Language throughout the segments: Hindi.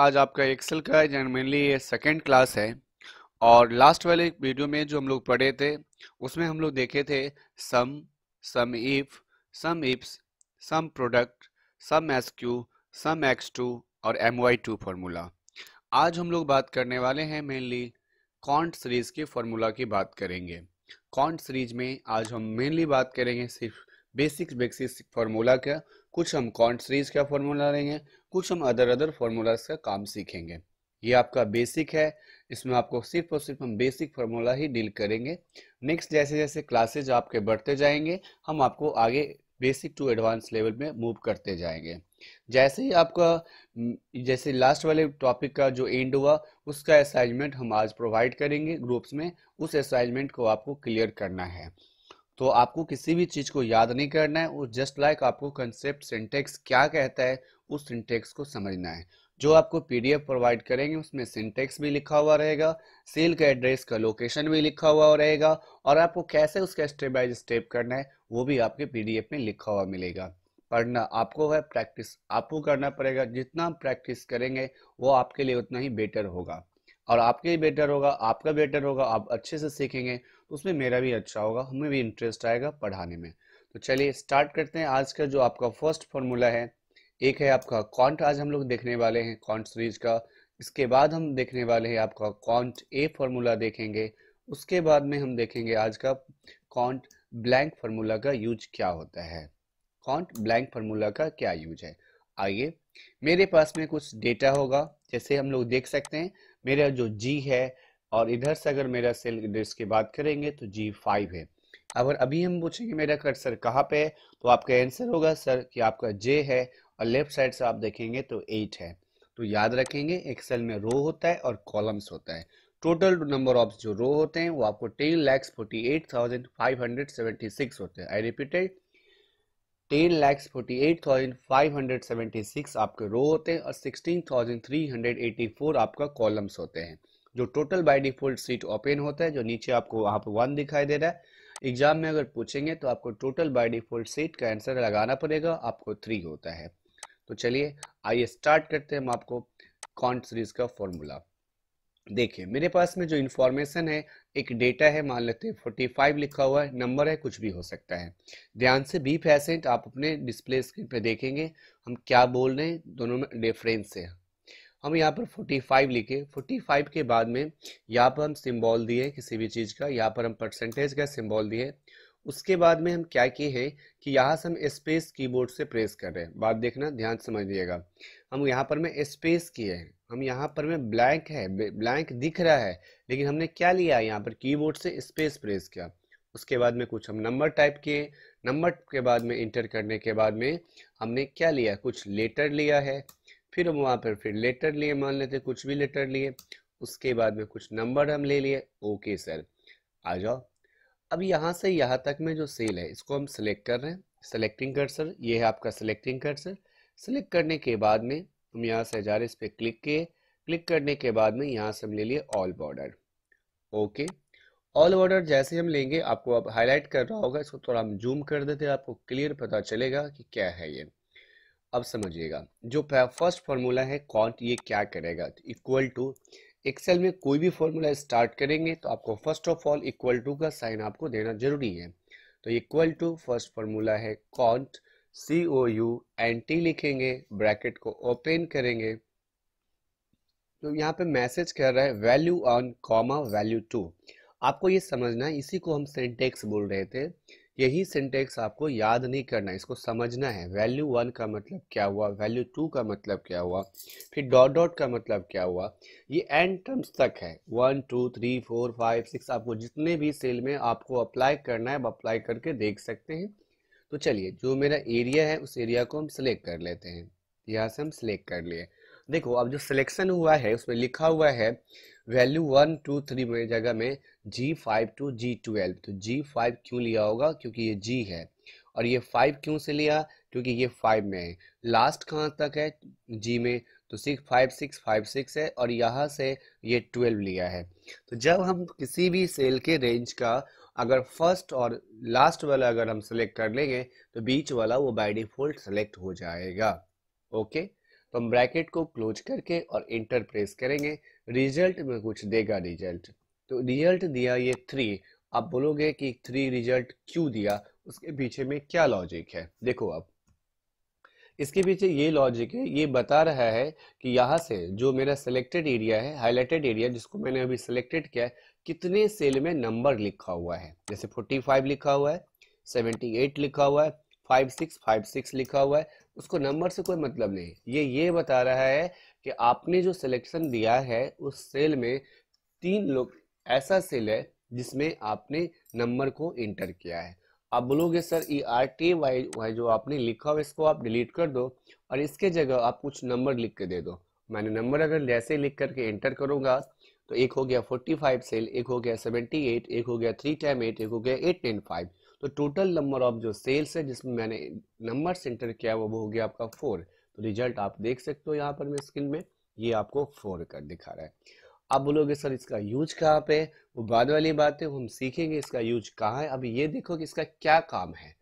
आज आपका एक्सेल का जनरली ये सेकंड क्लास है। और लास्ट वाले वीडियो में जो हम लोग पढ़े थे उसमें हम लोग देखे थे सम, सम इफ्स, सम प्रोडक्ट, सम एसक्यू, सम एक्स2 और my2 फार्मूला। आज हम लोग बात करने वाले हैं मेनली कॉन्ट सीरीज के फार्मूला की बात करेंगे। कॉन्ट सीरीज में आज हम मेनली बात करेंगे सिर्फ बेसिक फार्मूला का। कुछ हम कॉन्ट सीरीज का फार्मूला लेंगे, कुछ हम अदर फार्मूलाज का काम सीखेंगे। ये आपका बेसिक है, इसमें आपको सिर्फ और सिर्फ हम बेसिक फार्मूला ही डील करेंगे। नेक्स्ट जैसे जैसे क्लासेज आपके बढ़ते जाएंगे हम आपको आगे बेसिक टू एडवांस लेवल में मूव करते जाएंगे। जैसे ही आपका जैसे लास्ट वाले टॉपिक का जो एंड हुआ उसका असाइनमेंट हम आज प्रोवाइड करेंगे ग्रुप्स में। उस असाइनमेंट को आपको क्लियर करना है। तो आपको किसी भी चीज को याद नहीं करना है, वो जस्ट लाइक आपको कंसेप्ट सिंटेक्स क्या कहता है उस सिंटेक्स को समझना है। जो आपको पीडीएफ प्रोवाइड करेंगे उसमें सिंटेक्स भी लिखा हुआ रहेगा, सेल का एड्रेस का लोकेशन भी लिखा हुआ रहेगा, और आपको कैसे उसका स्टेप बाय स्टेप करना है वो भी आपके पीडीएफ में लिखा हुआ मिलेगा। पढ़ना आपको है, प्रैक्टिस आपको करना पड़ेगा। जितना आप प्रैक्टिस करेंगे वो आपके लिए उतना ही बेटर होगा, और आपके ही बेटर होगा, आपका बेटर होगा, आप अच्छे से सीखेंगे तो उसमें मेरा भी अच्छा होगा, हमें भी इंटरेस्ट आएगा पढ़ाने में। तो चलिए स्टार्ट करते हैं। आज का जो आपका फर्स्ट फॉर्मूला है, एक है आपका कॉन्ट। आज हम लोग देखने वाले हैं कॉन्ट सीरीज का। इसके बाद हम देखने वाले हैं आपका कॉन्ट ए फार्मूला देखेंगे। उसके बाद में हम देखेंगे आज का कॉन्ट ब्लैंक फार्मूला का यूज क्या होता है। कॉन्ट ब्लैंक फार्मूला का क्या यूज है, आइए। मेरे पास में कुछ डेटा होगा, जैसे हम लोग देख सकते हैं मेरा जो जी है, और इधर से अगर मेरा सेल एड्रेस की बात करेंगे तो G5 है। अगर अभी हम पूछेंगे मेरा कर्सर कहाँ पे है, तो आपका आंसर होगा सर कि आपका J है, और लेफ्ट साइड से आप देखेंगे तो 8 है। तो याद रखेंगे एक्सेल में रो होता है और कॉलम्स होता है। टोटल नंबर ऑफ जो रो होते हैं वो आपको 10,48,576 होते हैं। आई रिपीटेड, 10,48,576 आपके रो होते हैं और 16,384 आपका कॉलम्स होते हैं। जो total by default seat open होता है, जो नीचे आपको वहाँ पे 1 दिखाई दे रहा है। एग्जाम में अगर पूछेंगे तो आपको टोटल बाय डिफॉल्ट सीट का आंसर लगाना पड़ेगा, आपको 3 होता है। तो चलिए आइए स्टार्ट करते हैं हम आपको कॉन्ट सीरीज का फॉर्मूला। देखिए मेरे पास में जो इन्फॉर्मेशन है, एक डेटा है, मान लेते हैं 45 लिखा हुआ है, नंबर है, कुछ भी हो सकता है। ध्यान से बी पेशेंट, आप अपने डिस्प्ले स्क्रीन पे देखेंगे हम क्या बोल रहे हैं, दोनों में डिफरेंस है। हम यहाँ पर 45 लिखे, 45 के बाद में यहाँ पर हम सिंबल दिए किसी भी चीज़ का, यहाँ पर हम परसेंटेज का सिंबल दिए। उसके बाद में हम क्या किए हैं कि यहाँ से हम स्पेस कीबोर्ड से प्रेस कर रहे हैं। बात देखना, ध्यान समझिएगा। हम यहाँ पर में स्पेस किए हैं, हम यहाँ पर में ब्लैंक है, ब्लैंक दिख रहा है, लेकिन हमने क्या लिया यहाँ पर कीबोर्ड से स्पेस प्रेस किया। उसके बाद में कुछ हम नंबर टाइप किए, नंबर के बाद में इंटर करने के बाद में हमने क्या लिया, कुछ लेटर लिया है। फिर हम वहाँ पर फिर लेटर लिए, मान लेते कुछ भी लेटर लिए। उसके बाद में कुछ नंबर हम ले लिए। ओके सर, आ जाओ। अब यहाँ से यहाँ तक में जो सेल है इसको हम सिलेक्ट कर रहे हैं। सेलेक्टिंग कर्सर, ये है आपका सेलेक्टिंग कर्सर। सेलेक्ट करने के बाद में हम यहाँ से जा रहे, इस पर क्लिक किए। क्लिक करने के बाद में यहाँ से हम ले लिए all border. Okay, all border जैसे हम लेंगे आपको अब हाईलाइट कर रहा होगा, इसको थोड़ा हम जूम कर देते हैं, आपको क्लियर पता चलेगा कि क्या है ये। अब समझिएगा, जो फर्स्ट फॉर्मूला है कॉन्ट, ये क्या करेगा, इक्वल टू। एक्सेल में कोई भी फॉर्मूला स्टार्ट करेंगे तो आपको first of all equal to का साइन आपको देना जरूरी है। तो इक्वल टू फर्स्ट फॉर्मूला है कॉन्ट, COUNT लिखेंगे, ब्रैकेट को ओपन करेंगे। तो यहाँ पे मैसेज कर रहा है value one comma value two. आपको ये समझना है, इसी को हम सिंटेक्स बोल रहे थे। यही सिंटेक्स आपको याद नहीं करना है, इसको समझना है। वैल्यू 1 का मतलब क्या हुआ, वैल्यू 2 का मतलब क्या हुआ, फिर डॉट डॉट का मतलब क्या हुआ। ये एंड टर्म्स तक है, 1 2 3 4 5 6, आपको जितने भी सेल में आपको अप्लाई करना है आप अप्लाई करके देख सकते हैं। तो चलिए, जो मेरा एरिया है उस एरिया को हम सिलेक्ट कर लेते हैं। यहाँ से हम सिलेक्ट कर लिए। देखो अब जो सिलेक्शन हुआ है उसमें लिखा हुआ है वैल्यू 1 2 3 में जगह में G5 टू G12। तो G5 क्यों लिया होगा, क्योंकि ये G है। और ये 5 क्यों से लिया, क्योंकि ये 5 में है। लास्ट कहाँ तक है G में, तो 6 5 6 5 6 है, और यहाँ से ये 12 लिया है। तो जब हम किसी भी सेल के रेंज का अगर फर्स्ट और लास्ट वाला अगर हम सेलेक्ट कर लेंगे तो बीच वाला वो बाय डिफॉल्ट सेलेक्ट हो जाएगा। ओके, तो हम ब्रैकेट को क्लोज करके और इंटर प्रेस करेंगे, रिजल्ट में कुछ देगा रिजल्ट। तो रिजल्ट दिया ये 3। आप बोलोगे कि 3 रिजल्ट क्यों दिया, उसके पीछे में क्या लॉजिक है। देखो अब इसके पीछे ये लॉजिक है, ये बता रहा है कि यहाँ से जो मेरा सिलेक्टेड एरिया है, हाईलाइटेड एरिया जिसको मैंने अभी सिलेक्टेड किया है, कितने सेल में नंबर लिखा हुआ है। जैसे 45 लिखा हुआ है, 78 लिखा हुआ है, 5656 लिखा हुआ है, उसको नंबर से कोई मतलब नहीं। ये बता रहा है कि आपने जो सिलेक्शन दिया है उस सेल में 3 लोग ऐसा सेल है जिसमें आपने नंबर को इंटर किया है। आप बोलोगे सर ERTY जो आपने लिखा हुआ इसको आप डिलीट कर दो और इसके जगह आप कुछ नंबर लिख के दे दो। मैंने नंबर अगर जैसे लिख करके एंटर करूंगा तो एक हो गया 45 सेल, एक हो गया 78, एक हो गया 3 टाइम 8, एक हो गया 895। तो टोटल नंबर ऑफ जो सेल्स है जिसमें मैंने नंबर एंटर किया वो हो गया आपका 4। तो रिजल्ट आप देख सकते हो यहाँ पर मैं स्क्रीन में, ये आपको 4 कर दिखा रहा है। आप बोलोगे सर इसका यूज कहाँ पे है, वो बाद वाली बात है, हम सीखेंगे इसका यूज कहाँ है। अभी ये देखो कि इसका क्या काम है।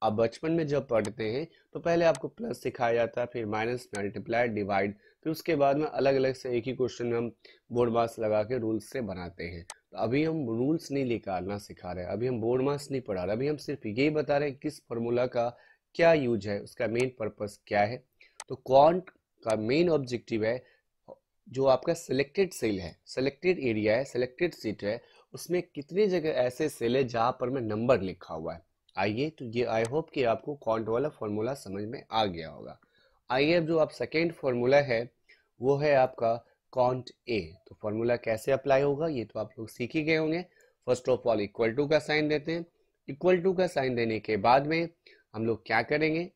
अब बचपन में जब पढ़ते हैं तो पहले आपको प्लस सिखाया जाता है, फिर माइनस, मल्टीप्लाई, डिवाइड, फिर उसके बाद में अलग अलग से एक ही क्वेश्चन में हम बोर्ड मार्क्स लगा के रूल्स से बनाते हैं। तो अभी हम रूल्स नहीं निकालना सिखा रहे हैं, अभी हम बोर्ड मार्क्स नहीं पढ़ा रहे, अभी हम सिर्फ यही बता रहे हैं किस फॉर्मूला का क्या यूज है, उसका मेन पर्पस क्या है। तो क्वांट का मेन ऑब्जेक्टिव है जो आपका सिलेक्टेड सेल है, सिलेक्टेड एरिया है, सिलेक्टेड सीट है, उसमें कितनी जगह ऐसे सेल है जहां पर में नंबर लिखा हुआ है। आइए, तो ये आई होप कि आपको क्वांट वाला फॉर्मूला समझ में आ गया होगा। आइए अब जो आप सेकेंड फॉर्मूला है वो है आपका कॉन्ट ए। तो फॉर्मूला कैसे अप्लाई होगा ये तो आप लोग सीख ही गए होंगे। First of all equal to का साइन देते हैं, इक्वल टू का साइन देने के बाद में हम लोग क्या करेंगे,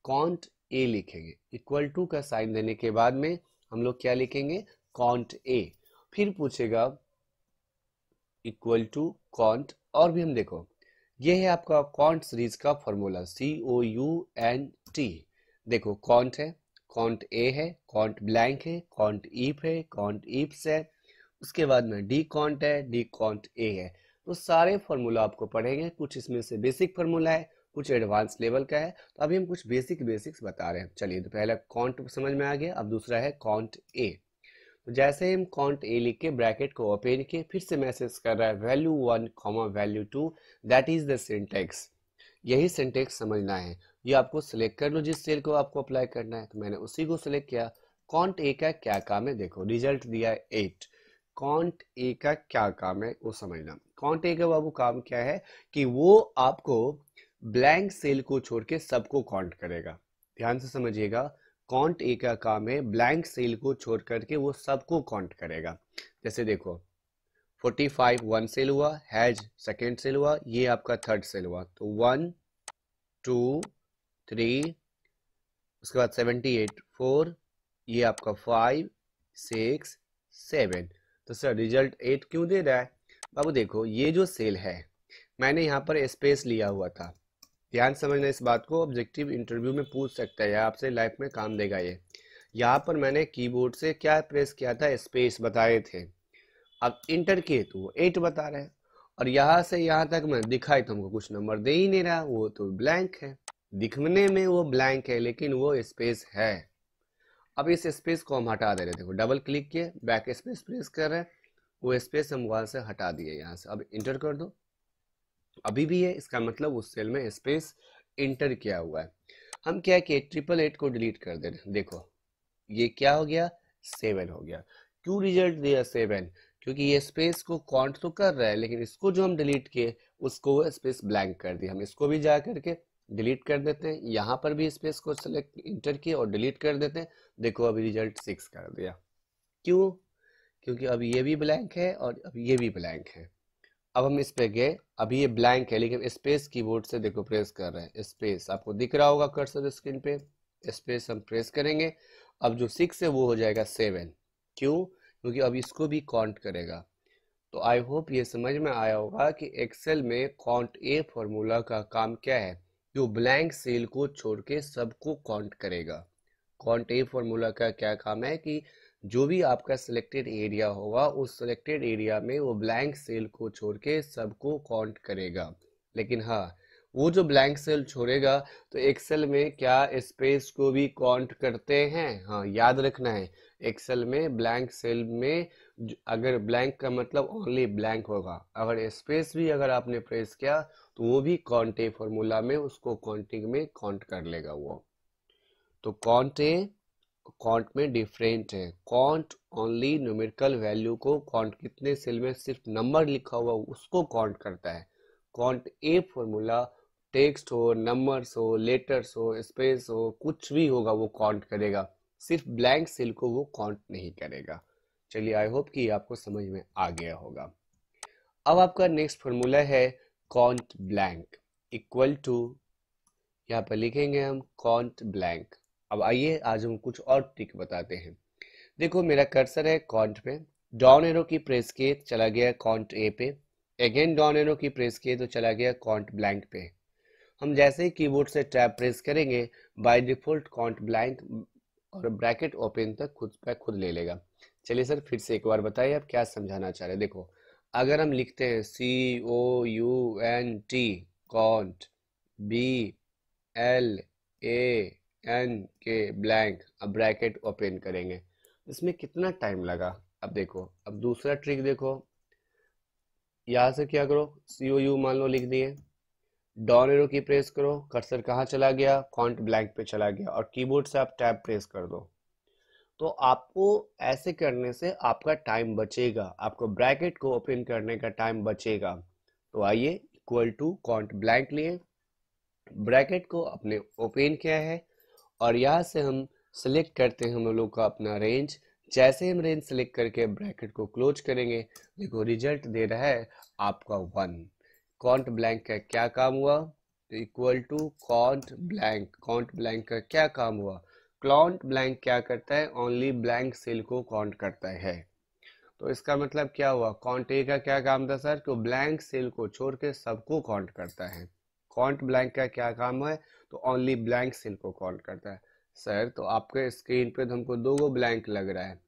कॉन्ट ए लिखेंगे। इक्वल टू का साइन देने के बाद में हम लोग क्या लिखेंगे, कॉन्ट ए। फिर पूछेगा इक्वल टू कॉन्ट, और भी हम देखो ये है आपका कॉन्ट सीरीज का फॉर्मूला, COUNT। देखो कॉन्ट है, कॉन्ट ए है, कॉन्ट ब्लैंक है, कॉन्ट ईफ है, कॉन्ट ईप्स है, उसके बाद में डी कॉन्ट है, डी कॉन्ट ए है। तो सारे फॉर्मूला आपको पढ़ेंगे, कुछ इसमें से बेसिक फॉर्मूला है, कुछ एडवांस लेवल का है। तो अभी हम कुछ बेसिक्स बता रहे हैं। चलिए, तो पहला कॉन्ट समझ में आ गया, अब दूसरा है कॉन्ट ए। तो जैसे हम कॉन्ट ए लिख के ब्रैकेट को ओपन किए, फिर से मैसेज कर रहा है value 1 comma value 2, that is the syntax. यही सिंटेक्स समझना है। ये आपको सिलेक्ट कर लो जिस सेल को आपको अप्लाई करना है, तो मैंने उसी को सिलेक्ट किया। कॉन्ट ए का क्या काम है, देखो रिजल्ट दिया है 8। कॉन्ट ए का क्या काम है वो समझना। कॉन्ट ए का बाबू काम क्या है कि वो आपको ब्लैंक सेल को छोड़ के सबको काउंट करेगा। ध्यान से समझिएगा, काउंट ए का काम है ब्लैंक सेल को छोड़ करके वो सबको काउंट करेगा। जैसे देखो 45 वन सेल हुआ, हैज सेकेंड सेल हुआ, ये आपका थर्ड सेल हुआ। तो 1 2 3, उसके बाद 78 4, ये आपका 5 6 7। तो सर रिजल्ट 8 क्यों दे रहा है बाबू, देखो ये जो सेल है मैंने यहाँ पर स्पेस लिया हुआ था। ध्यान समझना इस बात को, ऑब्जेक्टिव इंटरव्यू में पूछ सकता है, आपसे लाइफ में काम देगा ये। यहाँ पर मैंने कीबोर्ड से क्या प्रेस किया था, स्पेस बताए थे। अब इंटर किए तो वो 8 बता रहे हैं, और यहाँ से यहाँ तक मैं दिखाई तो हमको कुछ नंबर दे ही नहीं रहा, वो तो ब्लैंक है। दिखने में वो ब्लैंक है लेकिन वो स्पेस है। अब इस स्पेस को हम हटा दे रहे थे, डबल क्लिक किए, बैक स्पेस प्रेस कर रहे हैं, वो स्पेस हम वहां से हटा दिए यहाँ से। अब इंटर कर दो, अभी भी है, इसका मतलब उस सेल में स्पेस इंटर किया हुआ है। हम क्या किए, 888 को डिलीट कर दे रहे हैं। देखो ये क्या हो गया, 7 हो गया। क्यों रिजल्ट दिया 7, क्योंकि ये स्पेस को काउंट तो कर रहा है लेकिन इसको जो हम डिलीट किए उसको वो स्पेस ब्लैंक कर दिया। हम इसको भी जा करके डिलीट कर देते हैं, यहाँ पर भी स्पेस को सेलेक्ट इंटर किए और डिलीट कर देते हैं। देखो अभी रिजल्ट 6 कर दिया। क्यों, क्योंकि अब ये भी ब्लैंक है और अब ये भी ब्लैंक है। अब हम इस पे गए, अभी ये ब्लैंक है लेकिन स्पेस कीबोर्ड से देखो प्रेस कर रहे हैं, स्पेस आपको दिख रहा होगा कर्सर स्क्रीन पे, स्पेस हम प्रेस करेंगे। अब जो 6 है वो हो जाएगा 7। क्यों, क्योंकि अब इसको भी काउंट करेगा। तो आई होप ये समझ में आया होगा कि एक्सेल में काउंट ए फॉर्मूला का काम क्या है, जो ब्लैंक सेल को छोड़ के सबको काउंट करेगा। काउंट ए फॉर्मूला का क्या काम है कि जो भी आपका सिलेक्टेड एरिया होगा उस सिलेक्टेड एरिया में वो ब्लैंक सेल को छोड़ के सबको काउंट करेगा। लेकिन हाँ, वो जो ब्लैंक सेल छोड़ेगा तो एक्सेल में क्या स्पेस को भी काउंट करते हैं? हाँ, याद रखना है। एक्सेल में ब्लैंक सेल में अगर ब्लैंक का मतलब ओनली ब्लैंक होगा, अगर स्पेस भी अगर आपने प्रेस किया तो वो भी काउंट फॉर्मूला में उसको काउंटिंग में काउंट कर लेगा वो। तो काउंट में डिफरेंट है। काउंट ओनली न्यूमेरिकल वैल्यू को काउंट, कितने सेल में सिर्फ नंबर लिखा हुआ उसको काउंट करता है। काउंट ए फॉर्मूला टेक्स्ट हो, नंबर्स हो, लेटर्स हो, स्पेस हो, कुछ भी होगा वो काउंट करेगा, सिर्फ ब्लैंक सेल को वो काउंट नहीं करेगा। चलिए, आई होप कि आपको समझ में आ गया होगा। अब आपका नेक्स्ट फॉर्मूला है काउंट ब्लैंक इक्वल टू, यहाँ पर लिखेंगे हम काउंट ब्लैंक। अब आइए आज हम कुछ और ट्रिक बताते हैं। देखो, मेरा कर्सर है काउंट पे, डाउन एरो की प्रेस किए चला गया काउंट ए पे, अगेन डाउन एरो की प्रेस किए तो चला गया काउंट ब्लैंक पे। हम जैसे ही कीबोर्ड से टैब प्रेस करेंगे बाय डिफॉल्ट काउंट ब्लैंक और ब्रैकेट ओपन तक खुद पे खुद ले लेगा। चलिए सर, फिर से एक बार बताइए आप क्या समझाना चाह रहे हैं। देखो, अगर हम लिखते हैं COUNT काउंट, BLANK ब्लैंक, अब ब्रैकेट ओपन करेंगे, इसमें कितना टाइम लगा? अब देखो, अब दूसरा ट्रिक देखो, यहाँ से क्या करो, COU मान लो लिख दिए, डाउन एरो की प्रेस करो, कर्सर कहाँ चला गया? काउंट ब्लैंक पे चला गया, और कीबोर्ड से आप टैब प्रेस कर दो। तो आपको ऐसे करने से आपका टाइम बचेगा, आपको ब्रैकेट को ओपन करने का टाइम बचेगा। तो आइए, इक्वल टू काउंट ब्लैंक लिए, ब्रैकेट को अपने ओपन किया है, और यहाँ से हम सिलेक्ट करते हैं हम लोग का अपना रेंज। जैसे हम रेंज सिलेक्ट करके ब्रैकेट को क्लोज करेंगे, देखो रिजल्ट दे रहा है आपका 1। काउंट ब्लैंक का क्या काम हुआ? तो equal to count blank, count blank का क्या काम हुआ? काउंट ब्लैंक क्या करता है? ओनली ब्लैंक सेल को काउंट करता है। तो इसका मतलब क्या हुआ? काउंट ए का क्या काम था सर? तो ब्लैंक सेल को छोड़ के सबको काउंट करता है। काउंट ब्लैंक का क्या काम है? तो ओनली ब्लैंक सेल को काउंट करता है। सर, तो आपके स्क्रीन पे तो हमको दो ब्लैंक लग रहा है,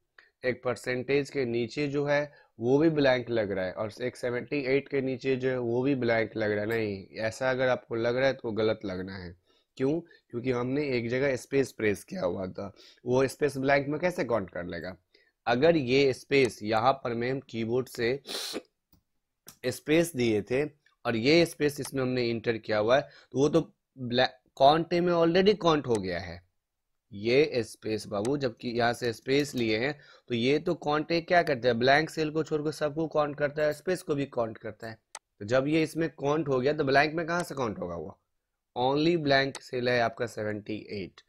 एक परसेंटेज के नीचे जो है वो भी ब्लैंक लग रहा है, और एक 78 के नीचे जो है वो भी ब्लैंक लग रहा है। नहीं, ऐसा अगर आपको लग रहा है तो गलत लगना है। क्यों? क्योंकि हमने एक जगह स्पेस प्रेस किया हुआ था, वो स्पेस ब्लैंक में कैसे काउंट कर लेगा? अगर ये स्पेस यहाँ पर मैं कीबोर्ड से स्पेस दिए थे और ये स्पेस इसमें हमने इंटर किया हुआ है, तो वो तो काउंट में ऑलरेडी काउंट हो गया है। ये स्पेस बाबू, जबकि यहाँ से स्पेस लिए हैं, तो ये तो काउंट क्या करता है? ब्लैंक सेल को छोड़कर सबको काउंट करता है, स्पेस को भी काउंट करता है। तो जब ये इसमें काउंट हो गया तो ब्लैंक में कहाँ से काउंट होगा? वो ओनली ब्लैंक सेल है आपका 78।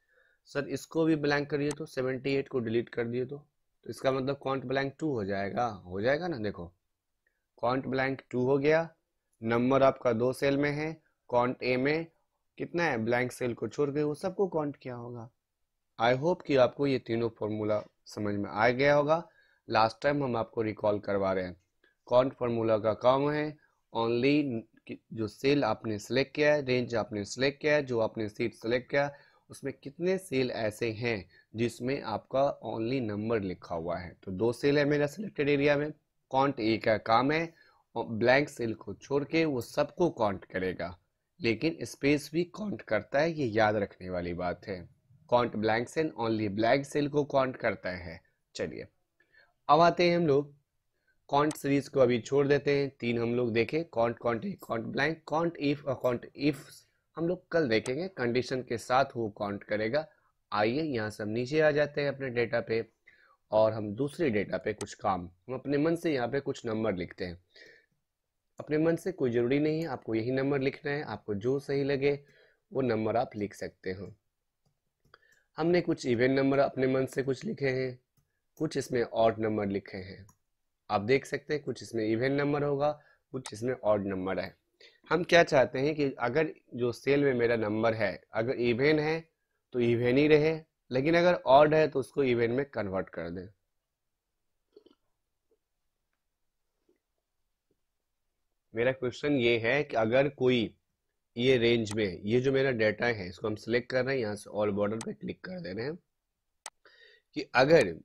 सर, इसको भी ब्लैंक करिए तो 78 को डिलीट कर दिए तो इसका मतलब काउंट ब्लैंक 2 हो जाएगा ना। देखो, काउंट ब्लैंक 2 हो गया, नंबर आपका 2 सेल में है, काउंट ए में कितना है? ब्लैंक सेल को छोड़ के वो सबको काउंट किया होगा। आई होप कि आपको ये तीनों फॉर्मूला समझ में आ गया होगा। लास्ट टाइम हम आपको रिकॉल करवा रहे हैं। काउंट फॉर्मूला का काम है ओनली जो सेल आपने सेलेक्ट किया है, रेंज आपने सेलेक्ट किया है, जो आपने सीट सेलेक्ट किया है, उसमें कितने सेल ऐसे हैं जिसमें आपका ओनली नंबर लिखा हुआ है। तो 2 सेल है मेरा सिलेक्टेड एरिया में। काउंट ए का काम है ब्लैंक सेल को छोड़ के वो सबको काउंट करेगा, लेकिन स्पेस भी काउंट करता है, ये याद रखने वाली बात है। Count blank cell only blank cell को काउंट करता है। चलिए, अब आते हैं हम लोग काउंट सीरीज को, अभी छोड़ देते हैं। 3 हम लोग देखे, count, count count blank, count if और काउंट इफ हम लोग कल देखेंगे, कंडीशन के साथ वो काउंट करेगा। आइए यहाँ से हम नीचे आ जाते हैं अपने डेटा पे, और हम दूसरे डेटा पे कुछ काम, हम अपने मन से यहाँ पे कुछ नंबर लिखते हैं। अपने मन से कोई ज़रूरी नहीं है आपको यही नंबर लिखना है, आपको जो सही लगे वो नंबर आप लिख सकते हो। हमने कुछ इवन नंबर अपने मन से कुछ लिखे हैं, कुछ इसमें ऑड नंबर लिखे हैं। आप देख सकते हैं कुछ इसमें इवन नंबर होगा, कुछ इसमें ऑड नंबर है। हम क्या चाहते हैं कि अगर जो सेल में मेरा नंबर है अगर इवन है तो इवन ही रहे, लेकिन अगर ऑड है तो उसको इवन में कन्वर्ट कर दें। मेरा क्वेश्चन ये है कि अगर कोई ये रेंज में, ये जो मेरा डाटा है इसको हम सिलेक्ट कर रहे हैं, यहाँ से ऑल बॉर्डर पे क्लिक कर दे रहे हैं, कि अगर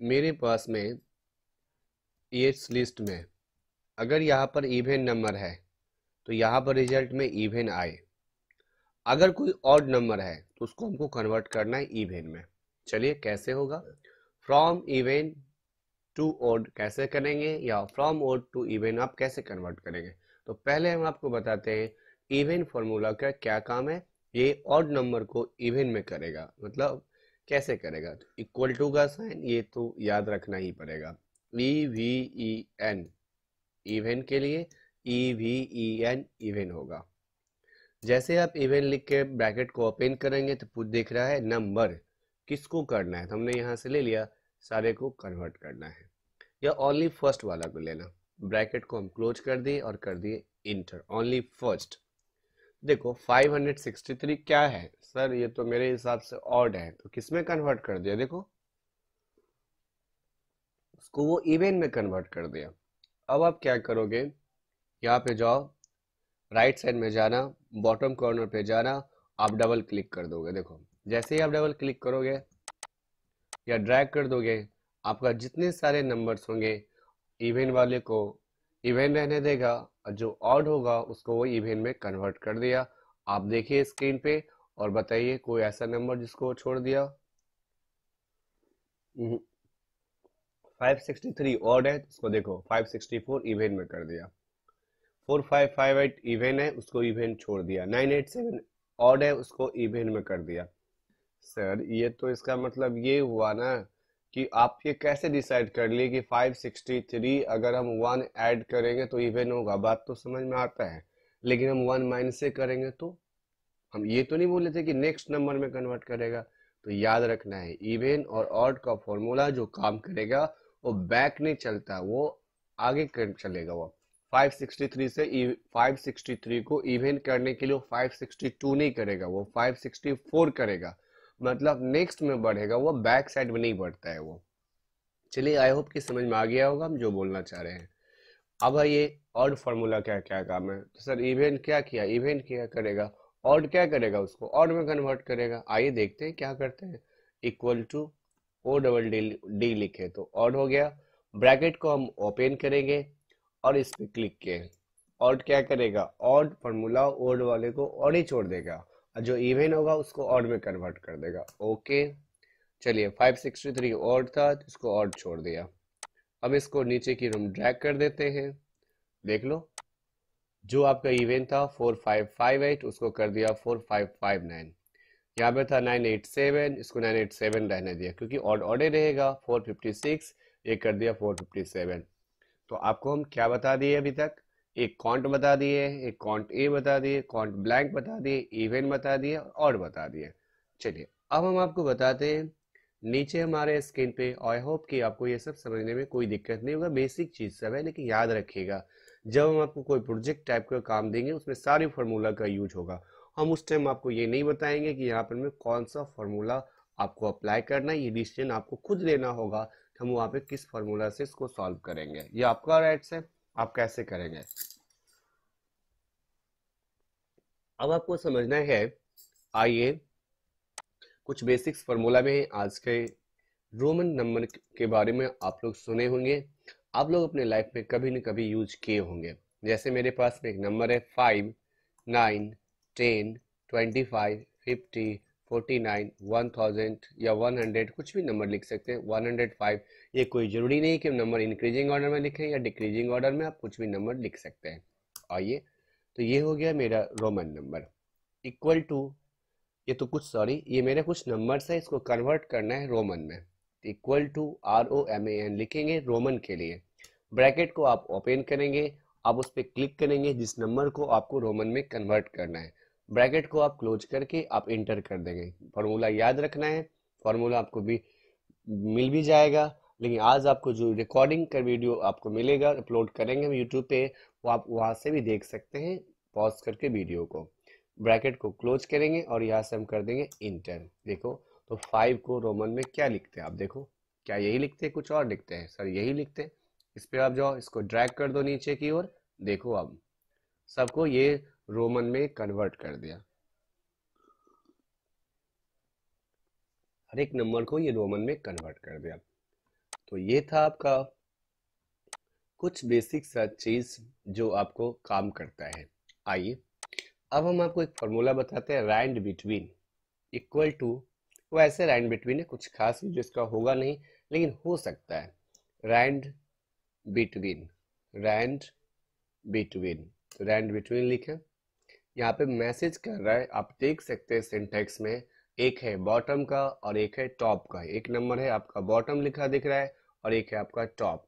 मेरे पास में ये लिस्ट में अगर यहाँ पर इवन नंबर है तो यहाँ पर रिजल्ट में इवन आए। अगर कोई ऑड नंबर है तो उसको हमको कन्वर्ट करना है इवन में। चलिए कैसे होगा, फ्रॉम इवन टू ऑड कैसे करेंगे, या फ्रॉम ऑड टू इवन आप कैसे कन्वर्ट करेंगे। तो पहले हम आपको बताते हैं इवन फॉर्मूला का क्या काम है। ये ऑड नंबर को इवन में करेगा, मतलब कैसे करेगा, तो इक्वल टू का साइन ये तो याद रखना ही पड़ेगा। E V E N even के लिए E V E N even होगा। जैसे आप इवन लिख के ब्रैकेट को ओपन करेंगे तो कुछ दिख रहा है नंबर, किसको करना है, तो हमने यहाँ से ले लिया, सारे को कन्वर्ट करना है, या ओनली फर्स्ट वाला को लेना। ब्रैकेट को हम क्लोज कर दिए और कर दिए इंटर, ओनली फर्स्ट। देखो 563 क्या है सर, ये तो मेरे हिसाब से ऑड है, तो किसमें कन्वर्ट कर दिया, देखो उसको वो इवन में कन्वर्ट कर दिया। अब आप क्या करोगे, यहाँ पे जाओ, राइट साइड में जाना, बॉटम कॉर्नर पे जाना, आप डबल क्लिक कर दोगे। देखो जैसे ही आप डबल क्लिक करोगे या ड्रैग कर दोगे, आपका जितने सारे नंबर्स होंगे इवन वाले को इवन रहने देगा, और जो ऑड होगा उसको वो इवन में कन्वर्ट कर दिया। आप देखिए स्क्रीन पे और बताइए कोई ऐसा नंबर जिसको छोड़ दिया। 563 ऑड है, उसको देखो 564 इवन में कर दिया। 4558 इवन है, उसको इवन छोड़ दिया। 987 ऑड है, उसको इवन में कर दिया। सर ये तो इसका मतलब ये हुआ ना कि आप ये कैसे डिसाइड कर लिए कि 563 अगर हम 1 ऐड करेंगे तो इवन होगा, बात तो समझ में आता है, लेकिन हम 1 माइनस से करेंगे तो, हम ये तो नहीं बोले थे कि नेक्स्ट नंबर में कन्वर्ट करेगा। तो याद रखना है इवन और ऑड का फॉर्मूला जो काम करेगा वो बैक नहीं चलता, वो आगे चलेगा। वो 563 से 563 को इवन करने के लिए 562 नहीं करेगा, वो 564 करेगा, मतलब नेक्स्ट में बढ़ेगा, वो बैक साइड में नहीं बढ़ता है वो। चलिए आई होप कि समझ में आ गया होगा हम जो बोलना चाह रहे हैं। अब ये ऑड फार्मूला क्या क्या काम है, तो सर इवेंट क्या किया, इवेंट क्या करेगा, ऑड क्या करेगा, उसको ऑड में कन्वर्ट करेगा। आइए देखते हैं क्या करते हैं। Equal to O double D D लिखे तो ऑड हो गया। ब्रैकेट को हम ओपन करेंगे और इस पे क्लिक किए, ऑड क्या करेगा, ऑड फार्मूला ऑड वाले को ऑड ही छोड़ देगा, और जो इवन होगा उसको ऑड में कन्वर्ट कर देगा। ओके चलिए 563 ऑड था तो इसको ऑड छोड़ दिया। अब इसको नीचे की रूम ड्रैग कर देते हैं, देख लो जो आपका इवेंट था 4558 उसको कर दिया 4559। यहाँ पे था 987, इसको 987 रहने दिया क्योंकि ऑड ऑडे रहेगा। 456 ये कर दिया 457। तो आपको हम क्या बता दिए अभी तक, एक काउंट बता दिए, एक काउंट ए बता दिए, काउंट ब्लैंक बता दिए, इवेंट बता दिए, ऑड बता दिए। चलिए अब हम आपको बताते हैं नीचे हमारे स्क्रीन पे। आई होप कि आपको ये सब समझने में कोई दिक्कत नहीं होगा, बेसिक चीज सब है, लेकिन याद रखिएगा जब हम आपको कोई प्रोजेक्ट टाइप का काम देंगे उसमें सारी फार्मूला का यूज होगा। हम उस टाइम आपको ये नहीं बताएंगे कि यहाँ पर में कौन सा फार्मूला आपको अप्लाई करना है, ये डिसीजन आपको खुद लेना होगा कि हम वहाँ पे किस फार्मूला से इसको सॉल्व करेंगे, ये आपका राइट्स है, आप कैसे करेंगे। अब आपको समझना है, आइए कुछ बेसिक्स फार्मूला में आज के रोमन नंबर के बारे में आप लोग सुने होंगे, आप लोग अपने लाइफ में कभी न कभी यूज किए होंगे। जैसे मेरे पास में एक नंबर है 5, 9, 10, 25, 50, 49, 1000 या 100, कुछ भी नंबर लिख सकते हैं, 105। ये कोई जरूरी नहीं कि नंबर इंक्रीजिंग ऑर्डर में लिखें या डिक्रीजिंग ऑर्डर में, आप कुछ भी नंबर लिख सकते हैं। आइए तो ये हो गया मेरा रोमन नंबर। इक्वल टू ये तो कुछ सॉरी ये मेरे कुछ नंबर्स है, इसको कन्वर्ट करना है रोमन में। इक्वल टू ROMAN लिखेंगे रोमन के लिए। ब्रैकेट को आप ओपन करेंगे, आप उस पर क्लिक करेंगे जिस नंबर को आपको रोमन में कन्वर्ट करना है, ब्रैकेट को आप क्लोज करके आप इंटर कर देंगे। फार्मूला याद रखना है, फार्मूला आपको भी मिल भी जाएगा, लेकिन आज आपको जो रिकॉर्डिंग का वीडियो आपको मिलेगा अपलोड करेंगे हम यूट्यूब पे, वो आप वहाँ से भी देख सकते हैं पॉज करके वीडियो को। ब्रैकेट को क्लोज करेंगे और यहाँ से हम कर देंगे इंटर। देखो तो 5 को रोमन में क्या लिखते हैं आप, देखो क्या यही लिखते हैं, कुछ और लिखते हैं, सर यही लिखते हैं। इस पे आप जाओ, इसको ड्रैग कर दो नीचे की ओर, देखो अब सबको ये रोमन में कन्वर्ट कर दिया, हर एक नंबर को ये रोमन में कन्वर्ट कर दिया। तो ये था आपका कुछ बेसिक सा चीज जो आपको काम करता है। आइए अब हम आपको एक फॉर्मूला बताते हैं, रैंड बिटवीन इक्वल टू, वो ऐसे रैंड बिटवीन है, कुछ खास यूज इसका होगा नहीं लेकिन हो सकता है। रैंड बिटवीन, रैंड बिटवीन, तो रैंड बिटवीन लिखें। यहाँ पे मैसेज कर रहा है, आप देख सकते हैं सिंटेक्स में, एक है बॉटम का और एक है टॉप का। एक नंबर है आपका बॉटम लिखा दिख रहा है और एक है आपका टॉप।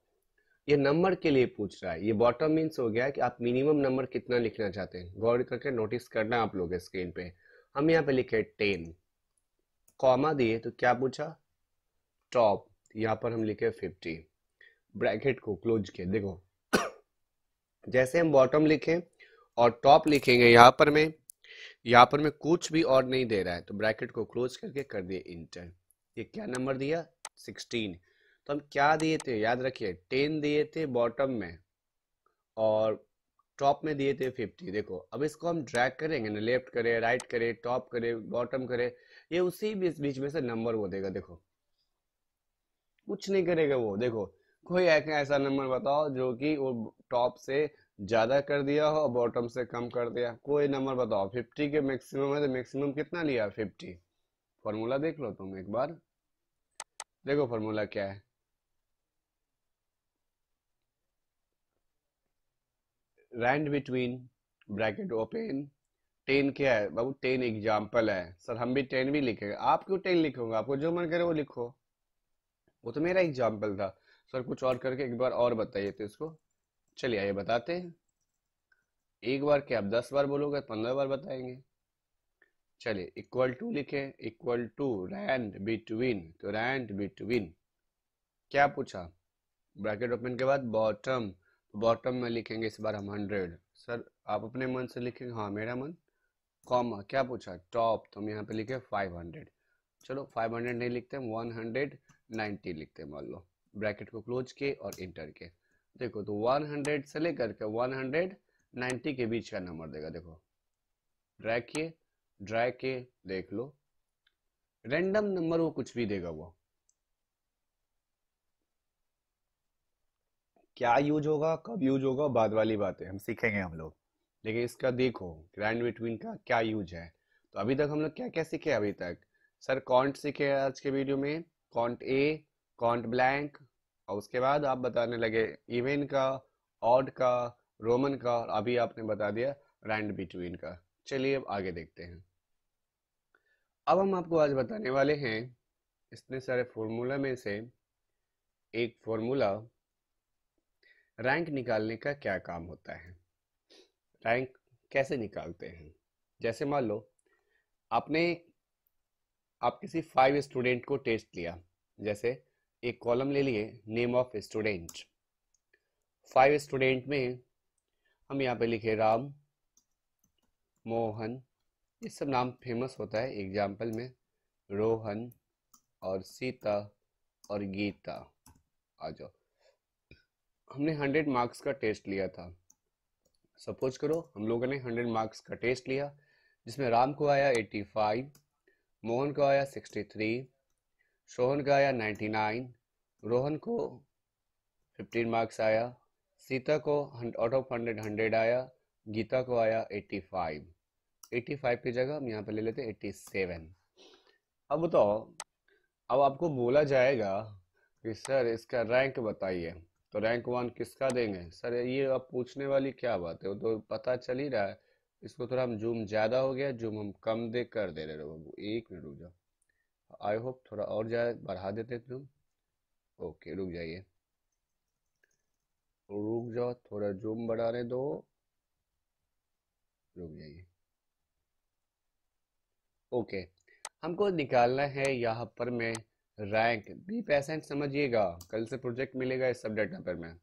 ये नंबर के लिए पूछ रहा है। ये बॉटम मीन्स हो गया कि आप मिनिमम नंबर कितना लिखना चाहते हैं, गौर करके नोटिस करना आप लोग स्क्रीन पे। हम यहाँ पे लिखे 10, कॉमा दिए तो क्या पूछा, टॉप, यहाँ पर हम लिखे 50, ब्रैकेट को क्लोज किए। देखो जैसे हम बॉटम लिखें और टॉप लिखेंगे, यहाँ पर मैं कुछ भी और नहीं दे रहा है तो ब्रैकेट को क्लोज करके कर दिए इंटर। ये क्या नंबर दिया, 16। तो हम क्या दिए थे याद रखिए, 10 दिए थे बॉटम में और टॉप में दिए थे 50। देखो अब इसको हम ड्रैग करेंगे ना, लेफ्ट करे राइट करे टॉप करे बॉटम करे, ये उसी बीच बीच में से नंबर वो देगा। देखो कुछ नहीं करेगा वो। देखो कोई ऐसा नंबर बताओ जो कि वो टॉप से ज्यादा कर दिया हो और बॉटम से कम कर दिया, कोई नंबर बताओ। 50 के मैक्सिमम है तो मैक्सिमम कितना लिया, 50। फॉर्मूला देख लो तुम एक बार, देखो फॉर्मूला क्या है, रैंड बिटवीन ब्रैकेट ओपन 10 क्या है बाबू, 10 एग्जाम्पल है सर, हम भी 10 भी लिखेंगे। आप क्यों 10 लिखोगे, आपको जो मन करे वो लिखो, वो तो मेरा एग्जाम्पल था। सर कुछ और करके एक बार और बताइए तो इसको। चलिए आइए बताते हैं। एक बार क्या आप 10 बार बोलोगे, 15 बार बताएंगे। चलिए इक्वल टू लिखे, इक्वल टू रैंड बिटवीन, तो रैंड बिटवीन क्या पूछा, ब्रैकेट ओपन के बाद बॉटम, बॉटम में लिखेंगे इस बार हम 100। सर आप अपने मन से लिखेंगे, हाँ मेरा मन, कॉमा क्या पूछा टॉप, तो हम यहाँ पे लिखे 500। चलो 500 नहीं लिखते हम 190 लिखते हैं मान लो, ब्रैकेट को क्लोज किए और इंटर के। देखो तो 100 से लेकर के 190 के बीच का नंबर देगा। देखो ड्रैग किए, ड्रैग किए, देख लो रैंडम नंबर वो कुछ भी देगा। वो क्या यूज होगा कब यूज होगा बाद वाली बात है, हम सीखेंगे हम लोग। लेकिन इसका देखो ग्रैंड बिटवीन का क्या यूज है। तो अभी तक हम लोग क्या क्या सीखे अभी तक, सर कॉन्ट सीखे आज के वीडियो में, कॉन्ट ए, कॉन्ट ब्लैंक, और उसके बाद आप बताने लगे इवन का, ऑड का, रोमन का, और अभी आपने बता दिया रैंड बिटवीन का। चलिए अब आगे देखते हैं। अब हम आपको आज बताने वाले हैं इतने सारे फॉर्मूला में से एक फॉर्मूला, रैंक निकालने का क्या काम होता है, रैंक कैसे निकालते हैं। जैसे मान लो आपने, आप किसी 5 स्टूडेंट को टेस्ट लिया, जैसे एक कॉलम ले लिए नेम ऑफ स्टूडेंट, 5 स्टूडेंट में हम यहाँ पे लिखे राम, मोहन, ये सब नाम फेमस होता है एग्जाम्पल में, रोहन और सीता और गीता। आ जाओ, हमने 100 मार्क्स का टेस्ट लिया था। सपोज करो हम लोगों ने 100 मार्क्स का टेस्ट लिया जिसमें राम को आया 85, मोहन को आया 63, सोहन का आया 99, रोहन को 15 मार्क्स आया, सीता को आउट ऑफ 100 100 आया, गीता को आया 85। 85 की जगह हम यहाँ पे ले लेते हैं 87। अब बताओ, अब आपको बोला जाएगा कि सर इसका रैंक बताइए, तो रैंक 1 किसका देंगे। सर ये अब पूछने वाली क्या बात है, वो तो पता चल ही रहा है। इसको थोड़ा हम जूम ज़्यादा हो गया, जूम हम कम दे कर दे रहे बाबू, एक मिनट रुक जाओ, आई होप थोड़ा और ज़्यादा बढ़ा देते जूम। ओके रुक जाइए, रुक जाओ थोड़ा जूम बढ़ाने दो, रुक जाइए। ओके, हमको निकालना है यहाँ पर मैं रैंक, बी पेशेंट समझिएगा, कल से प्रोजेक्ट मिलेगा इस सब डेटा पर में।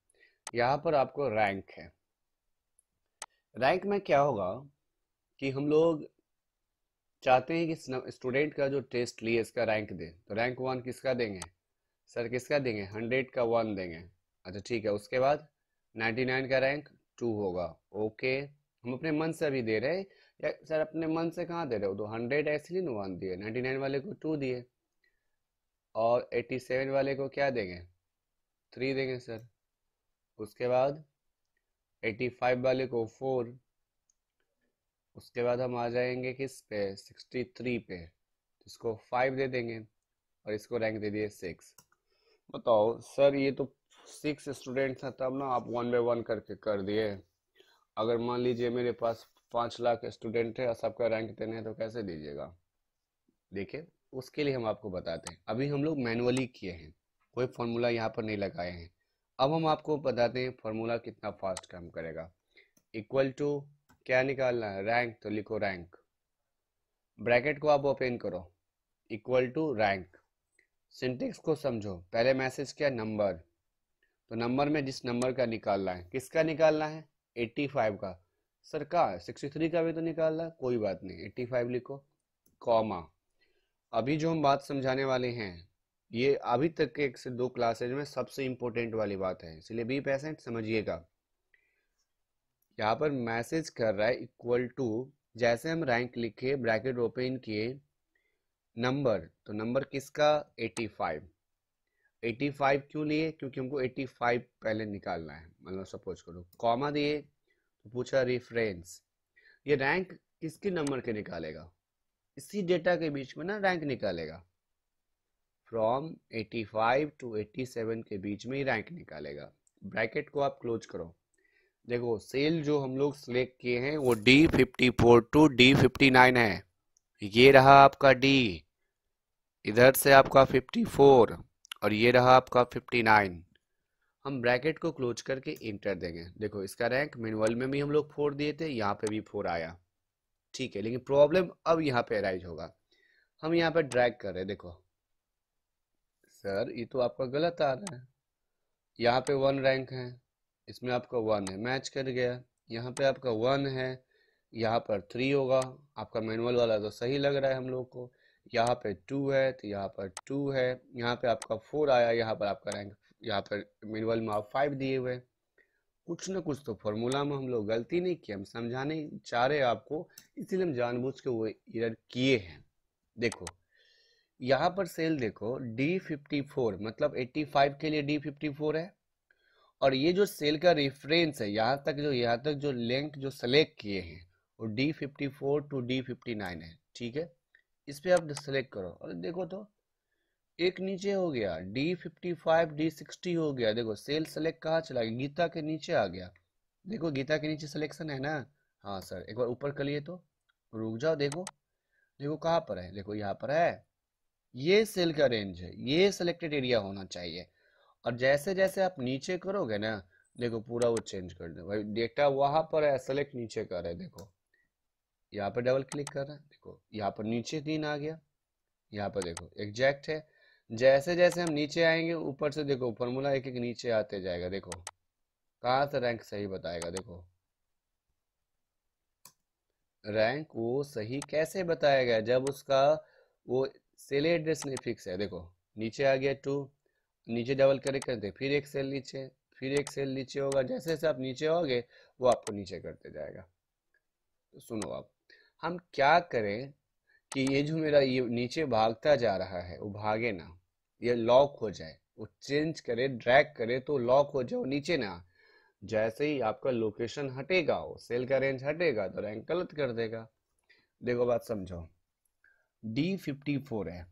यहाँ पर आपको रैंक है, रैंक में क्या होगा कि हम लोग चाहते हैं कि स्टूडेंट का जो टेस्ट लिए इसका रैंक दे, तो रैंक 1 किसका देंगे, सर किसका देंगे, 100 का 1 देंगे। अच्छा ठीक है, उसके बाद 99 का रैंक 2 होगा। ओके, हम अपने मन से अभी दे रहे हैं, या सर अपने मन से कहाँ दे रहे हो, तो 100 ऐसे नहीं 1 दिए, 99 वाले को 2 दिए, और 87 वाले को क्या देंगे, 3 देंगे सर। उसके बाद 85 वाले को 4, उसके बाद हम आ जाएंगे किस पे, 63 पे, इसको 5 दे देंगे और इसको रैंक दे दिए 6। बताओ सर ये तो 6 स्टूडेंट था तब ना आप 1 बाय 1 करके कर दिए। अगर मान लीजिए मेरे पास 5 लाख स्टूडेंट है और सबका रैंक देने हैं तो कैसे दीजिएगा। देखिए उसके लिए हम आपको बताते हैं, अभी हम लोग मैनुअली किए हैं, कोई फॉर्मूला यहाँ पर नहीं लगाए हैं। अब हम आपको बताते हैं फॉर्मूला कितना फास्ट काम करेगा। इक्वल टू क्या निकालना है, रैंक, तो लिखो रैंक, ब्रैकेट को आप ओपन करो, इक्वल टू रैंक। सिंटेक्स को समझो, पहले मैसेज क्या, नंबर, तो नंबर में जिस नंबर का निकालना है, किसका निकालना है, 85 का। सर का 63 का भी तो निकालना है, कोई बात नहीं 85 लिखो, कॉमा। अभी जो हम बात समझाने वाले हैं ये अभी तक के 1 से 2 क्लासेज में सबसे इंपॉर्टेंट वाली बात है, इसलिए बी पेशेंट समझिएगा। यहाँ पर मैसेज कर रहा है इक्वल टू, जैसे हम रैंक लिखे ब्रैकेट ओपन किए, नंबर, तो नंबर किसका, 85। 85 क्यों लिए, क्योंकि हमको 85 पहले निकालना है। मतलब सपोज करो कॉमा दिए तो पूछा रेफरेंस, ये रैंक किसके नंबर के निकालेगा, इसी डेटा के बीच में ना रैंक निकालेगा, फ्रॉम 85 टू 87 के बीच में ही रैंक निकालेगा। ब्रैकेट को आप क्लोज करो। देखो सेल जो हम लोग सिलेक्ट किए हैं वो D54 टू D59 है, ये रहा आपका D, इधर से आपका 54 और ये रहा आपका 59। हम ब्रैकेट को क्लोज करके इंटर देंगे। देखो इसका रैंक मैनुअल में भी हम लोग 4 दिए थे, यहाँ पे भी 4 आया, ठीक है। लेकिन प्रॉब्लम अब यहाँ पे अराइज होगा, हम यहाँ पे ड्रैग कर रहे हैं, देखो सर ये तो आपका गलत आ रहा है, यहाँ पे 1 रैंक है, इसमें आपका 1 है, मैच कर गया। यहाँ पे आपका 1 है, यहाँ पर 3 होगा, आपका मैनुअल वाला तो सही लग रहा है हम लोग को। यहाँ पे 2 है तो यहाँ पर 2 है, यहाँ पे आपका 4 आया, यहाँ पर आपका रैंक, यहाँ पर मैनुअल में आप 5 दिए हुए। कुछ ना कुछ तो फॉर्मूला में हम लोग गलती नहीं किए, हम समझाने चाह रहे हैं आपको, इसीलिए हम जानबूझ के वो एरर किए हैं। देखो यहाँ पर सेल देखो D54 मतलब 85 के लिए D54 है, और ये जो सेल का रेफरेंस है यहाँ तक जो लेंथ जो सेलेक्ट किए हैं वो D54 टू D59 है, ठीक है। इस पे आप सेलेक्ट करो और देखो तो एक नीचे हो गया, D55 D60 हो गया। देखो सेल सेलेक्ट कहाँ चला गया, गीता के नीचे आ गया। देखो गीता के नीचे सिलेक्शन है ना, हाँ सर एक बार ऊपर कर लिए तो रुक जाओ, देखो देखो कहाँ पर है, देखो यहाँ पर है। ये सेल का रेंज है, ये सिलेक्टेड एरिया होना चाहिए। और जैसे जैसे आप नीचे करोगे ना, देखो पूरा वो चेंज कर दे भाई, डेटा वहां पर है, सेलेक्ट नीचे कर है, देखो यहाँ पर डबल क्लिक कर रहा है, देखो यहाँ पर नीचे 3 आ गया, यहाँ पर देखो एग्जैक्ट है। जैसे जैसे हम नीचे आएंगे ऊपर से देखो फॉर्मूला एक एक नीचे आते जाएगा, देखो कहाँ से रैंक सही बताएगा। देखो रैंक वो सही कैसे बताएगा जब उसका वो सेल एड्रेस नहीं फिक्स है। देखो नीचे आ गया 2, नीचे डबल क्लिक करते फिर एक सेल नीचे, फिर एक सेल नीचे होगा, जैसे जैसे आप नीचे होगे वो आपको नीचे करते जाएगा। तो सुनो आप, हम क्या करें कि ये जो मेरा ये नीचे भागता जा रहा है वो भागे ना, ये लॉक हो जाए, वो चेंज करे ड्रैग करे तो लॉक हो जाए, वो नीचे ना। जैसे ही आपका लोकेशन हटेगा, वो सेल का रेंज हटेगा तो रैंक गलत कर देगा। देखो बात समझो, D54 है,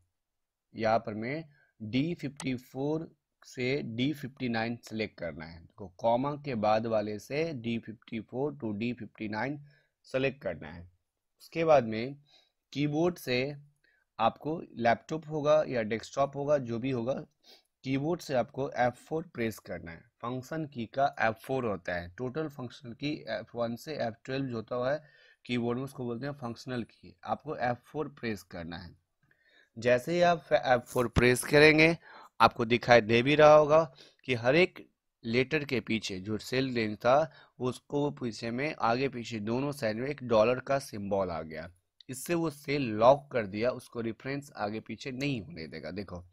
यहाँ पर मैं D54 से D59 सेलेक्ट करना है, तो कॉमा के बाद वाले से D54 टू D59 सेलेक्ट करना है। उसके बाद में कीबोर्ड से आपको, लैपटॉप होगा या डेस्कटॉप होगा जो भी होगा, कीबोर्ड से आपको F4 प्रेस करना है। फंक्शन की का F4 होता है, टोटल फंक्शन की F1 से F12 जो होता है कीबोर्ड में उसको बोलते हैं फंक्शनल की, आपको F4 प्रेस करना है। जैसे ही आप F4 प्रेस करेंगे आपको दिखाई दे भी रहा होगा कि हर एक लेटर के पीछे जो सेल रेंज था उसको पीछे में आगे पीछे दोनों साइड में एक डॉलर का सिंबल आ गया। इससे वो सेल लॉक कर दिया, उसको रेफरेंस आगे पीछे नहीं होने देगा। देखो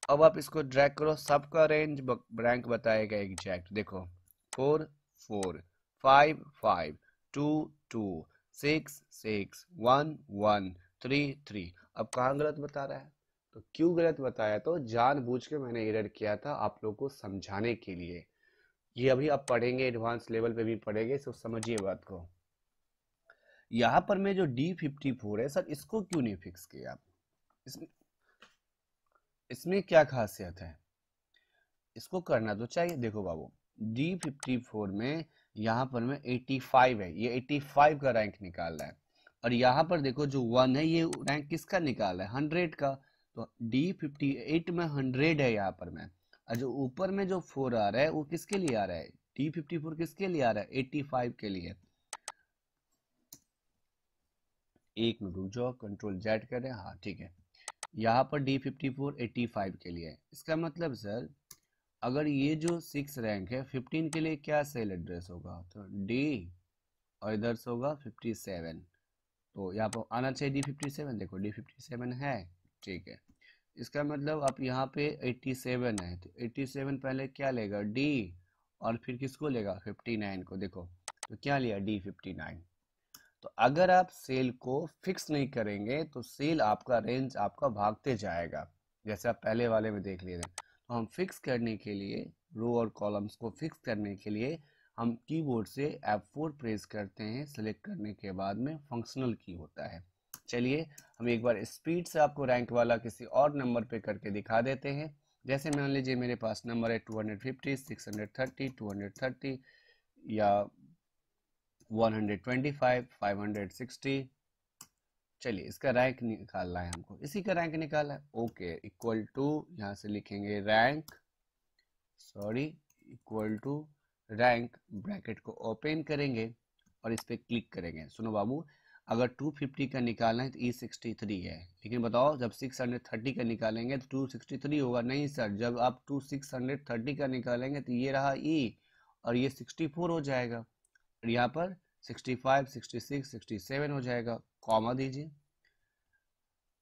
अब आप इसको ड्रैग करो, सबका रेंज रैंक बताएगा एग्जैक्ट। देखो 4 4 5 5 2 2 6 6 1 1 3 3। अब कहाँ गलत बता रहा है, तो क्यों गलत बताया, तो जानबूझ के मैंने एरर किया था आप लोगों को समझाने के लिए। ये अभी आप पढ़ेंगे, एडवांस लेवल पे भी पढ़ेंगे, तो समझिए बात को। यहाँ पर मैं जो D54 है सर, इसको क्यों नहीं फिक्स किया आप? इसमें इसमें क्या खासियत है? इसको करना तो चाहिए। देखो बाबू, D54 में यहाँ पर में 85 है, ये 85 का रैंक निकाल रहा है। और यहाँ पर देखो जो 1 है, ये रैंक किसका निकाल रहा है? 100 का। तो D58 में 100 है यहाँ पर में। और जो ऊपर में जो 4 आ रहा है वो किसके लिए आ रहा है? D54 किसके लिए आ रहा है? 85 के लिए। एक मिनट रुक जाओ, कंट्रोल जेड करें, हाँ ठीक है। यहाँ पर D54 85 के लिए है। इसका मतलब सर, अगर ये जो 6 रैंक है 15 के लिए क्या सेल एड्रेस होगा? तो डी, और इधर से होगा 57। तो यहाँ पर आना चाहिए D57। देखो D57 है, ठीक है। इसका मतलब आप यहाँ पे 87 है, तो 87 पहले क्या लेगा? डी, और फिर किसको लेगा? 59 को। देखो तो क्या लिया? D59। तो अगर आप सेल को फिक्स नहीं करेंगे तो सेल आपका रेंज आपका भागते जाएगा, जैसे आप पहले वाले में देख लिए थे। तो हम फिक्स करने के लिए, रो और कॉलम्स को फिक्स करने के लिए हम कीबोर्ड से F4 प्रेस करते हैं। सेलेक्ट करने के बाद में फंक्शनल की होता है। चलिए हम एक बार स्पीड से आपको रैंक वाला किसी और नंबर पे करके दिखा देते हैं। जैसे मान लीजिए मेरे पास नंबर है 250, 630, 230 या 125, 560। चलिए इसका रैंक निकालना है हमको, इसी का रैंक निकालना है। ओके, इक्वल टू, यहाँ से लिखेंगे rank, sorry, equal to rank, bracket को ओपन करेंगे और इस पर क्लिक करेंगे। सुनो बाबू, अगर 250 का निकालना है तो E63 है, लेकिन बताओ जब 630 का निकालेंगे तो 263 होगा? नहीं सर, जब आप 630 का निकालेंगे तो ये रहा E, और ये 64 हो जाएगा, और यहाँ पर 65, 66, 67 हो जाएगा। कॉमा दीजिए।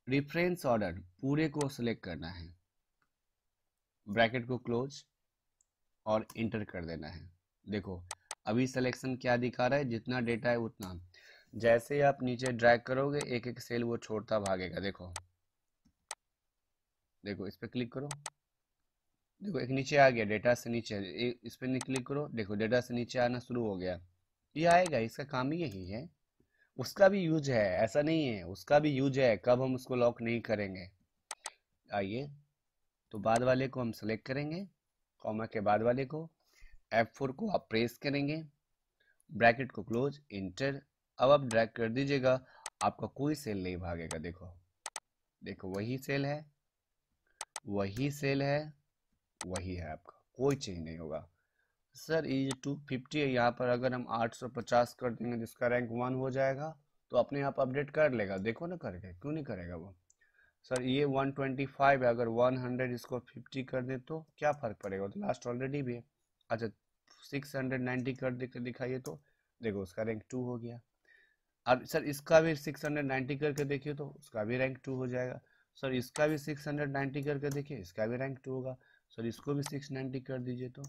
रेफरेंस ऑर्डर पूरे को सिलेक्ट करना है, ब्रैकेट को क्लोज और इंटर कर देना है। देखो अभी सिलेक्शन क्या दिखा रहा है? जितना डेटा है उतना। जैसे ही आप नीचे ड्रैग करोगे एक एक सेल वो छोड़ता भागेगा। देखो देखो, इस पर क्लिक करो, देखो एक नीचे आ गया, डेटा से नीचे। इस पर क्लिक करो, देखो डेटा से नीचे आना शुरू हो गया। ये आएगा, इसका काम ही यही है। उसका भी यूज है, ऐसा नहीं है, उसका भी यूज है। कब हम उसको लॉक नहीं करेंगे? आइए, तो बाद वाले को हम सेलेक्ट करेंगे, कॉमा के बाद वाले को। F4 को आप प्रेस करेंगे, ब्रैकेट को क्लोज, इंटर। अब आप ड्रैग कर दीजिएगा, आपका कोई सेल नहीं भागेगा। देखो देखो, वही सेल है, वही सेल है, वही है, आपका कोई चेंज नहीं होगा। सर ये 250 है, यहाँ पर अगर हम 850 कर देंगे तो इसका रैंक 1 हो जाएगा, तो अपने आप अपडेट कर लेगा। देखो ना करके, क्यों नहीं करेगा वो? सर ये 125 है, अगर 100 इसको 50 कर दे तो क्या फर्क पड़ेगा? तो लास्ट ऑलरेडी भी है। अच्छा, 690 कर दे दिखाइए तो देखो उसका रैंक 2 हो गया। अब सर इसका भी 690 करके देखिए तो उसका भी रैंक 2 हो जाएगा। सर इसका भी 690 करके देखिए, इसका भी रैंक 2 होगा। सर इसको भी 690 कर दीजिए तो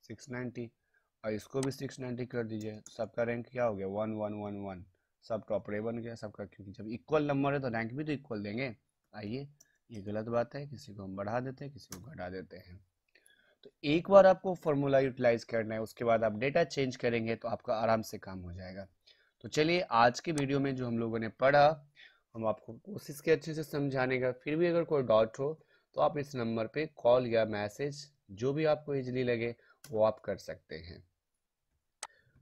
690, और इसको भी 690 कर दीजिए, सबका रैंक क्या हो गया? 1111। सब टॉप रे बन गया सबका, क्योंकि जब इक्वल नंबर है तो रैंक भी तो इक्वल देंगे। आइए, ये गलत बात है, किसी को हम बढ़ा देते हैं, किसी को घटा देते हैं। तो एक बार आपको फॉर्मूला यूटिलाइज करना है, उसके बाद आप डेटा चेंज करेंगे तो आपका आराम से काम हो जाएगा। तो चलिए आज के वीडियो में जो हम लोगों ने पढ़ा, हम आपको कोशिश की अच्छे से समझाने का। फिर भी अगर कोई डाउट हो तो आप इस नंबर पे कॉल या मैसेज, जो भी आपको इजीली लगे वो आप कर सकते हैं।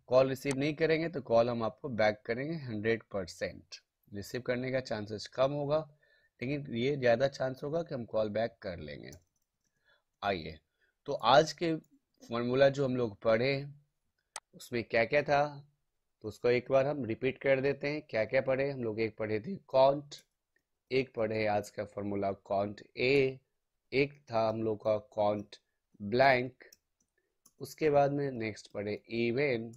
कॉल रिसीव नहीं करेंगे तो कॉल हम आपको बैक करेंगे 100%। रिसीव करने का चांसेस कम होगा, लेकिन ये ज़्यादा चांस होगा कि हम कॉल बैक कर लेंगे। आइए, तो आज के फॉर्मूला जो हम लोग पढ़े उसमें क्या क्या था, तो उसको एक बार हम रिपीट कर देते हैं। क्या क्या पढ़े हम लोग? एक पढ़े थे कॉन्ट, एक पढ़े आज का फॉर्मूला कॉन्ट ए, एक था हम लोग का कॉन्ट ब्लैंक, उसके बाद में नेक्स्ट पढ़े इवन,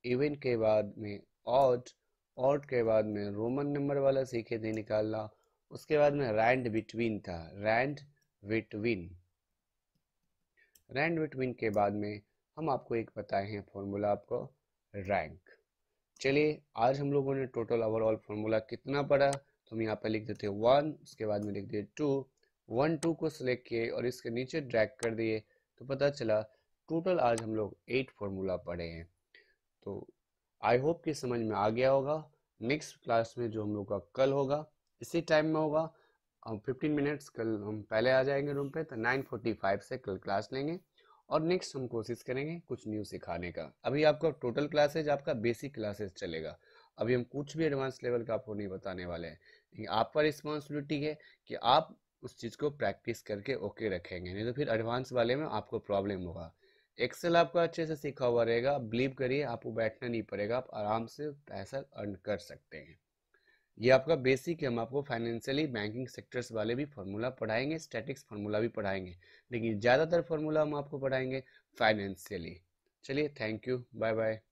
इवन के बाद में ऑड, ऑड के बाद में रोमन नंबर वाला सीखे थे निकालना। उसके बाद में रैंड बिटवीन था, रैंड बिटवीन, रैंड बिटवीन के बाद में हम आपको एक बताए हैं फॉर्मूला आपको रैंक। चलिए आज हम लोगों ने टोटल ओवरऑल फॉर्मूला कितना पढ़ा, तो हम यहाँ पर लिख देते हैं 1, उसके बाद में लिख दिए 2, 1 2 को सिलेक्ट किए और इसके नीचे ड्रैग कर दिए, तो पता चला टोटल आज हम लोग 8 फॉर्मूला पढ़े हैं। तो आई होप कि समझ में आ गया होगा। नेक्स्ट क्लास में जो हम लोग का कल होगा इसी टाइम में होगा, हम 15 मिनट्स कल हम पहले आ जाएंगे रूम पे, तो 9:45 से कल क्लास लेंगे और नेक्स्ट हम कोशिश करेंगे कुछ न्यू सिखाने का। अभी आपका टोटल क्लासेज आपका बेसिक क्लासेस चलेगा, अभी हम कुछ भी एडवांस लेवल का आपको नहीं बताने वाले हैं। लेकिन आपका रिस्पॉन्सिबिलिटी है कि आप उस चीज़ को प्रैक्टिस करके ओके रखेंगे, नहीं तो फिर एडवांस वाले में आपको प्रॉब्लम होगा। एक्सेल आपका अच्छे से सीखा हुआ रहेगा, आप बिलीव करिए आपको बैठना नहीं पड़ेगा, आप आराम से पैसा अर्न कर सकते हैं। ये आपका बेसिक है, हम आपको फाइनेंशियली बैंकिंग सेक्टर्स वाले भी फार्मूला पढ़ाएंगे, स्टैटिक्स फार्मूला भी पढ़ाएंगे, लेकिन ज़्यादातर फार्मूला हम आपको पढ़ाएंगे फाइनेंशियली। चलिए, थैंक यू, बाय बाय।